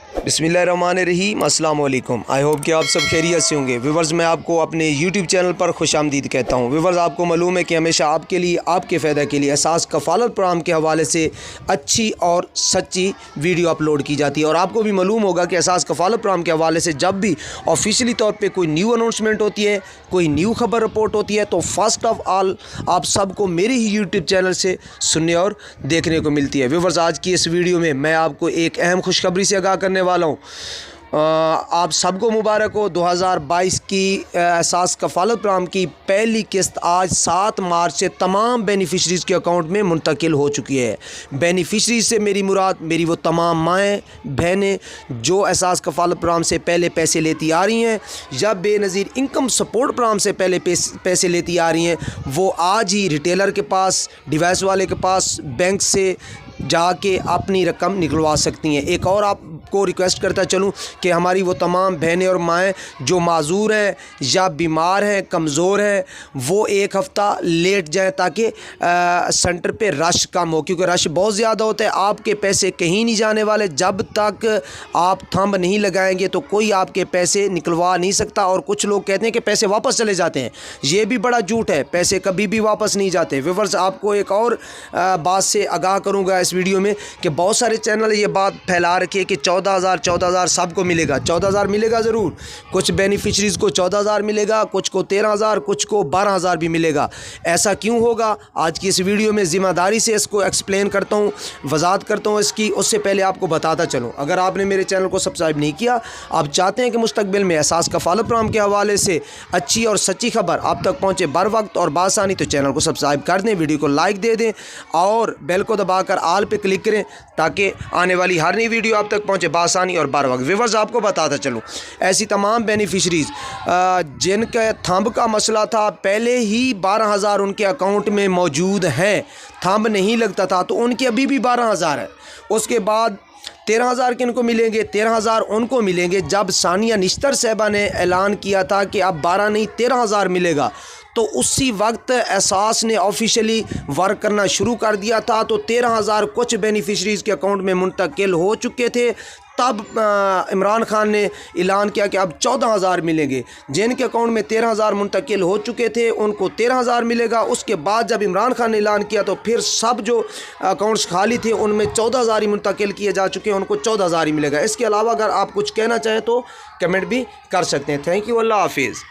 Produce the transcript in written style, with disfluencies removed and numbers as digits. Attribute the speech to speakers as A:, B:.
A: बिस्मिल्लाहिर्रहमानिर्रहीम, अस्सलाम वालेकुम। आई होप कि आप सब खैरियत से होंगे। व्यूवर्स, मैं आपको अपने यूट्यूब चैनल पर खुशामदीद कहता हूँ। व्यूवर्स, आपको मालूम है कि हमेशा आपके लिए, आपके फ़ायदा के लिए एहसास कफ़ालत प्रोग्राम के हवाले से अच्छी और सच्ची वीडियो अपलोड की जाती है। और आपको भी मालूम होगा कि एहसास कफ़ालत प्रोग्राम के हवाले से जब भी ऑफिशियली तौर पर कोई न्यू अनाउंसमेंट होती है, कोई न्यू खबर रिपोर्ट होती है, तो फर्स्ट ऑफ ऑल आप सबको मेरे ही यूट्यूब चैनल से सुनने और देखने को मिलती है। व्यूवर्स, आज की इस वीडियो में मैं आपको एक अहम खुशखबरी से आगाह करने वाला हूँ। आप सबको मुबारक हो। 2022 की एहसास कफ़ालत प्रोग्राम की पहली किस्त आज 7 मार्च से तमाम बेनिफिशरीज़ के अकाउंट में मुंतकिल हो चुकी है। बेनिफिशरीज से मेरी मुराद मेरी वो तमाम माएँ बहनें जो एहसास कफ़ालत प्रोग्राम से पहले पैसे लेती आ रही हैं या बेनज़ीर इनकम सपोर्ट प्रोग्राम से पहले पैसे लेती आ रही हैं, वो आज ही रिटेलर के पास, डिवाइस वाले के पास, बैंक से जाके अपनी रकम निकलवा सकती हैं। एक और आपको रिक्वेस्ट करता चलूँ कि हमारी वो तमाम बहनें और माएँ जो माजूर हैं या बीमार हैं, कमज़ोर हैं, वो एक हफ़्ता लेट जाएं ताकि सेंटर पे रश कम हो, क्योंकि रश बहुत ज़्यादा होता है। आपके पैसे कहीं नहीं जाने वाले। जब तक आप थंब नहीं लगाएंगे तो कोई आपके पैसे निकलवा नहीं सकता। और कुछ लोग कहते हैं कि पैसे वापस चले जाते हैं, ये भी बड़ा झूठ है। पैसे कभी भी वापस नहीं जाते। व्यूअर्स, आपको एक और बात से आगाह करूँगा इस वीडियो में कि बहुत सारे चैनल ये बात फैला रखी है कि 14,000 सबको मिलेगा। 14,000 मिलेगा ज़रूर। कुछ बेनिफिशरीज़ को 14,000 मिलेगा, कुछ को 13,000, कुछ को 12,000 भी मिलेगा। ऐसा क्यों होगा, आज की इस वीडियो में ज़िम्मेदारी से इसको एक्सप्लेन करता हूँ, वजाहत करता हूँ इसकी। उससे पहले आपको बताता चलूँ, अगर आपने मेरे चैनल को सब्सक्राइब नहीं किया, आप चाहते हैं कि मुस्तकबिल में एहसास कफ़ालत प्रोग्राम के हवाले से अच्छी और सच्ची खबर आप तक पहुँचे बर वक्त और बासानी, तो चैनल को सब्सक्राइब कर दें, वीडियो को लाइक दे दें और बेल को दबाकर आल पे क्लिक करें ताकि आने वाली हर नई वीडियो आप तक पहुंचे बासानी और बार वक्त। व्यूअर्स, आपको बताता चलूं, ऐसी तमाम बेनिफिशरीज़ जिनके थंब का मसला था, पहले ही 12,000 उनके अकाउंट में मौजूद हैं, थंब नहीं लगता था, तो उनके अभी भी 12,000 है। उसके बाद 13,000 किनको मिलेंगे? 13,000 उनको मिलेंगे जब सानिया निश्तर साहबा ने ऐलान किया था कि अब 12 नहीं 13,000 मिलेगा, तो उसी वक्त एहसास ने ऑफिशियली वर्क करना शुरू कर दिया था। तो 13,000 कुछ बेनिफिशरीज़ के अकाउंट में मुंतकिल हो चुके थे। तब इमरान खान ने ऐलान किया कि अब 14,000 मिलेंगे। जिनके अकाउंट में 13,000 मुंतकिल हो चुके थे उनको 13,000 मिलेगा। उसके बाद जब इमरान खान ने ऐलान किया तो फिर सब जो अकाउंट्स खाली थे उनमें 14,000 ही मुंतकिल किए जा चुके हैं, उनको 14,000 ही मिलेगा। इसके अलावा अगर आप कुछ कहना चाहें तो कमेंट भी कर सकते हैं। थैंक यू, अल्लाह हाफिज़।